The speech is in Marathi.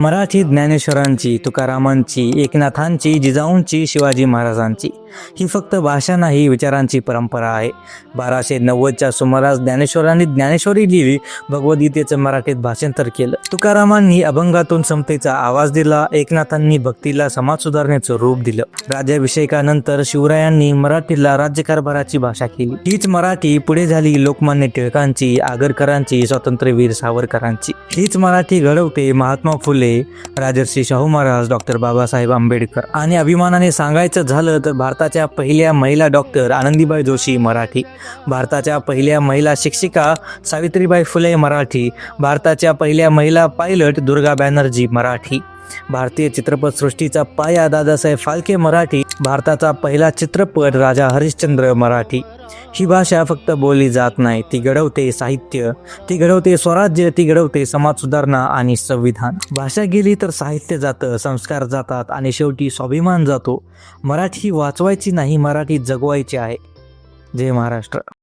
मराठी ज्ञानेश्वरांची, तुकारामांची, एकनाथांची, जिजाऊंची, शिवाजी महाराजांची ही फक्त भाषा नाही, विचारांची परंपरा आहे. 1290च्या सुमारास ज्ञानेश्वरांनी ज्ञानेश्वरी लिहिली, भगवद्गीतेचं मराठीत भाषांतर केलं. तुकारामांनी अभंगातून समतेचा आवाज दिला, एकनाथांनी भक्तीला समाज सुधारण्याचं रूप दिलं. राज्याभिषेकानंतर शिवरायांनी मराठीला राज्यकारभाराची भाषा केली. हीच मराठी पुढे झाली लोकमान्य टिळकांची, आगरकरांची, स्वातंत्र्यवीर सावरकरांची. हीच मराठी घडवते महात्मा फुले, राजर्षी शाहू महाराज, डॉक्टर बाबासाहेब आंबेडकर. आणि अभिमानाने सांगायचं झालं तर भारताच्या पहिल्या महिला डॉक्टर आनंदीबाई जोशी मराठी, भारताच्या पहिल्या महिला शिक्षिका सावित्रीबाई फुले मराठी, भारताच्या पहिल्या महिला पायलट दुर्गा बॅनर्जी मराठी, भारतीय चित्रपटसृष्टीचा पाया दादासाहेब फाल्के मराठी, भारताचा पहिला चित्रपट राजा हरिश्चंद्र मराठी. ही भाषा फक्त बोलली जात नाही, ती घडवते साहित्य, ती घडवते स्वराज्य, ती घडवते समाज सुधारणा आणि संविधान. भाषा गेली तर साहित्य जातं, संस्कार जातात आणि शेवटी स्वाभिमान जातो. मराठी वाचवायची नाही, मराठी जगवायची आहे. जय महाराष्ट्र.